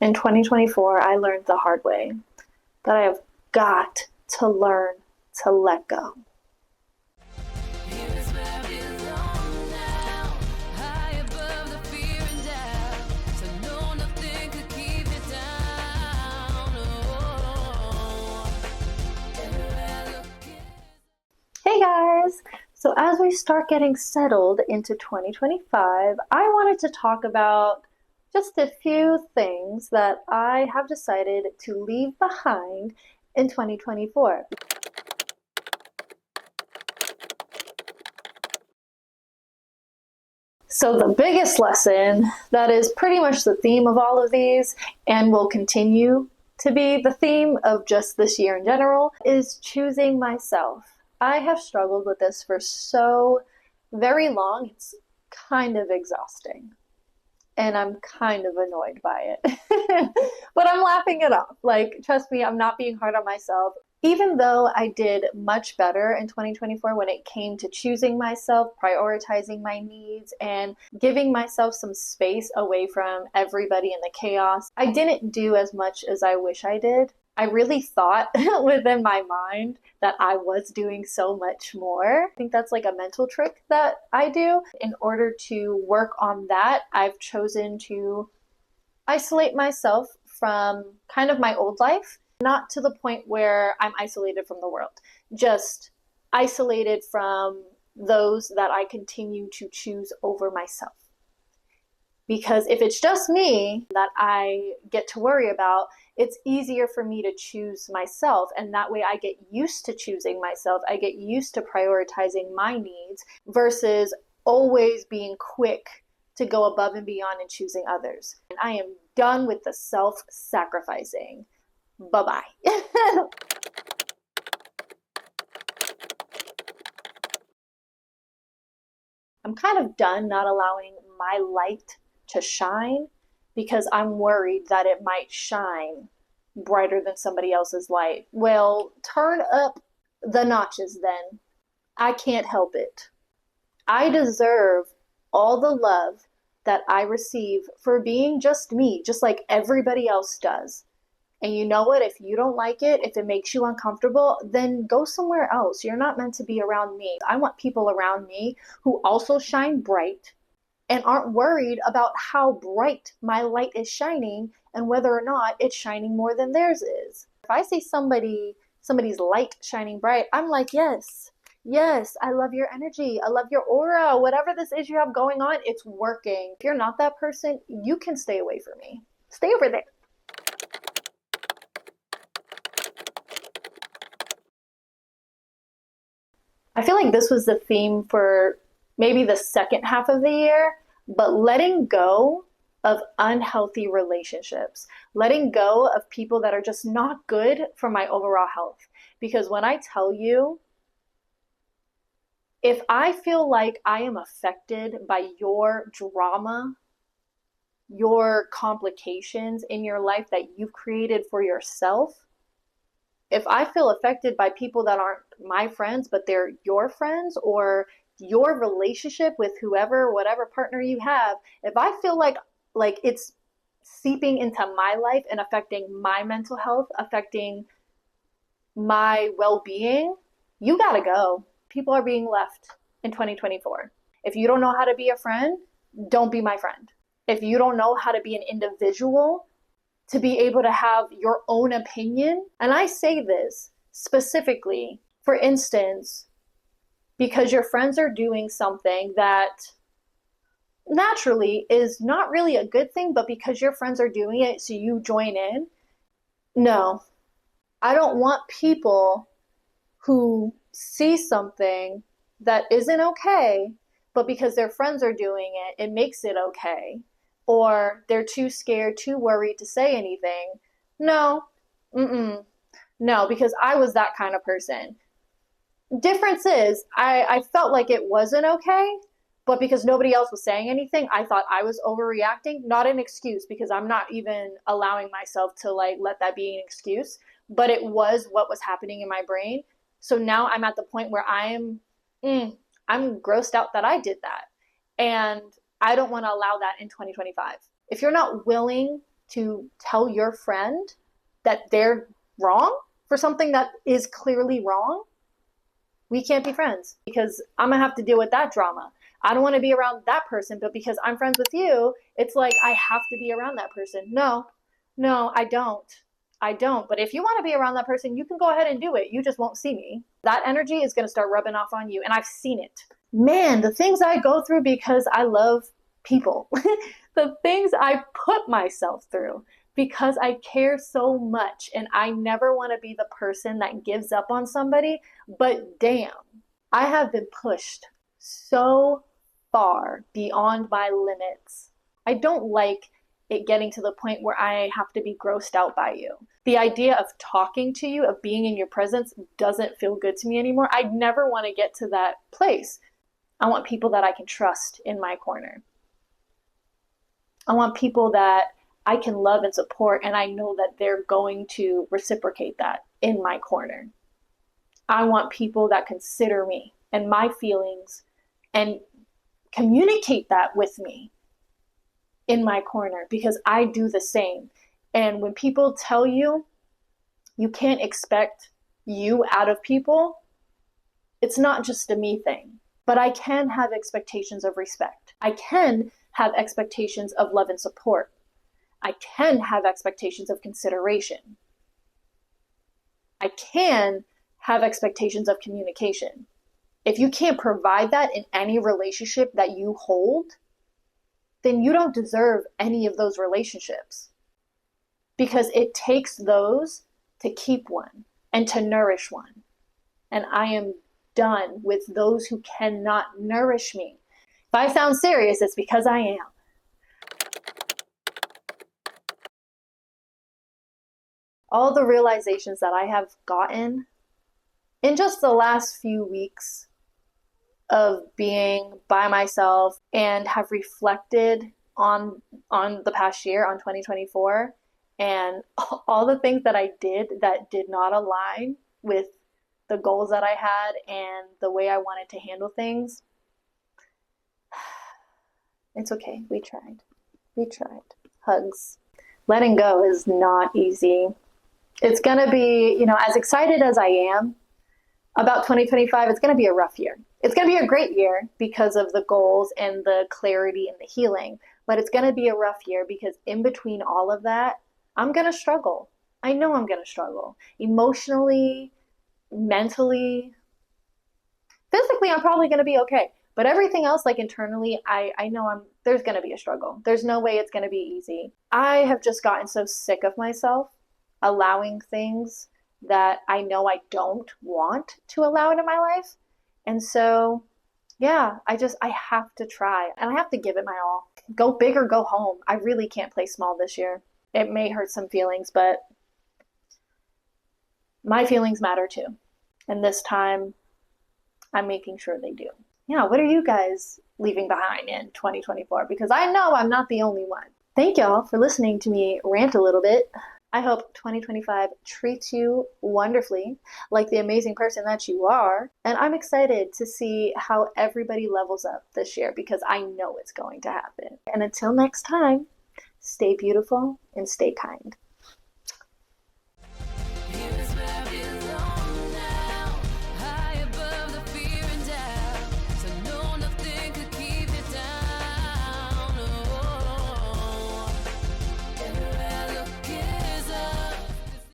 In 2024, I learned the hard way that I have got to learn to let go. Hey guys! So as we start getting settled into 2025, I wanted to talk about just a few things that I have decided to leave behind in 2024. So the biggest lesson that is pretty much the theme of all of these and will continue to be the theme of just this year in general is choosing myself. I have struggled with this for so very long. It's kind of exhausting and I'm kind of annoyed by it. But I'm laughing it off. Like, trust me, I'm not being hard on myself. Even though I did much better in 2024 when it came to choosing myself, prioritizing my needs, and giving myself some space away from everybody in the chaos, I didn't do as much as I wish I did. I really thought within my mind that I was doing so much more. I think that's like a mental trick that I do. In order to work on that, I've chosen to isolate myself from kind of my old life, not to the point where I'm isolated from the world, just isolated from those that I continue to choose over myself. Because if it's just me that I get to worry about, it's easier for me to choose myself. And that way I get used to choosing myself. I get used to prioritizing my needs versus always being quick to go above and beyond and choosing others. And I am done with the self-sacrificing. Bye-bye. I'm kind of done not allowing my light to shine because I'm worried that it might shine brighter than somebody else's light. Well, turn up the notches then. I can't help it. I deserve all the love that I receive for being just me, just like everybody else does. And you know what? If you don't like it, if it makes you uncomfortable, then go somewhere else. You're not meant to be around me. I want people around me who also shine bright and aren't worried about how bright my light is shining and whether or not it's shining more than theirs is. If I see somebody's light shining bright, I'm like, yes, yes, I love your energy. I love your aura. Whatever this is you have going on, it's working. If you're not that person, you can stay away from me. Stay over there. I feel like this was the theme for maybe the second half of the year, but letting go of unhealthy relationships, letting go of people that are just not good for my overall health. Because when I tell you, if I feel like I am affected by your drama, your complications in your life that you've created for yourself, if I feel affected by people that aren't my friends, but they're your friends or your relationship with whoever, whatever partner you have, if I feel like it's seeping into my life and affecting my mental health, affecting my well-being, you gotta go. People are being left in 2024. If you don't know how to be a friend, don't be my friend. If you don't know how to be an individual, to be able to have your own opinion. And I say this specifically, for instance, because your friends are doing something that naturally is not really a good thing, but because your friends are doing it, so you join in. No, I don't want people who see something that isn't okay, but because their friends are doing it, it makes it okay. Or they're too scared, too worried to say anything. No, no, because I was that kind of person. Difference is, I felt like it wasn't okay, but because nobody else was saying anything, I thought I was overreacting. Not an excuse, because I'm not even allowing myself to like let that be an excuse, but it was what was happening in my brain. So now I'm at the point where I'm grossed out that I did that. And I don't want to allow that in 2025. If you're not willing to tell your friend that they're wrong for something that is clearly wrong, we can't be friends because I'm gonna have to deal with that drama. I don't want to be around that person, but because I'm friends with you, it's like I have to be around that person. No, no, I don't. I don't. But if you want to be around that person, you can go ahead and do it. You just won't see me. That energy is going to start rubbing off on you. And I've seen it. Man, the things I go through because I love people, the things I put myself through because I care so much. And I never want to be the person that gives up on somebody. But damn, I have been pushed so far beyond my limits. I don't like it getting to the point where I have to be grossed out by you. The idea of talking to you, of being in your presence, doesn't feel good to me anymore. I never want to get to that place. I want people that I can trust in my corner. I want people that I can love and support, and I know that they're going to reciprocate that in my corner. I want people that consider me and my feelings and communicate that with me in my corner, because I do the same. And when people tell you you can't expect you out of people, it's not just a me thing. But I can have expectations of respect. I can have expectations of love and support. I can have expectations of consideration. I can have expectations of communication. If you can't provide that in any relationship that you hold, then you don't deserve any of those relationships, because it takes those to keep one and to nourish one. And I am done with those who cannot nourish me. If I sound serious, it's because I am. All the realizations that I have gotten in just the last few weeks of being by myself and have reflected on the past year, on 2024, and all the things that I did that did not align with the goals that I had and the way I wanted to handle things. It's okay. We tried. We tried. Hugs. Letting go is not easy. It's going to be, as excited as I am about 2025, it's going to be a rough year. It's going to be a great year because of the goals and the clarity and the healing, but it's going to be a rough year because in between all of that, I'm going to struggle. I know I'm going to struggle emotionally, mentally, physically. I'm probably going to be okay, but everything else, like internally, I know there's going to be a struggle. There's no way it's going to be easy. I have just gotten so sick of myself allowing things that I know I don't want to allow into my life. And so, yeah, I have to try and I have to give it my all. Go big or go home. I really can't play small this year. It may hurt some feelings, but my feelings matter too. And this time, I'm making sure they do. Yeah, what are you guys leaving behind in 2024? Because I know I'm not the only one. Thank y'all for listening to me rant a little bit. I hope 2025 treats you wonderfully, like the amazing person that you are. And I'm excited to see how everybody levels up this year because I know it's going to happen. And until next time, stay beautiful and stay kind.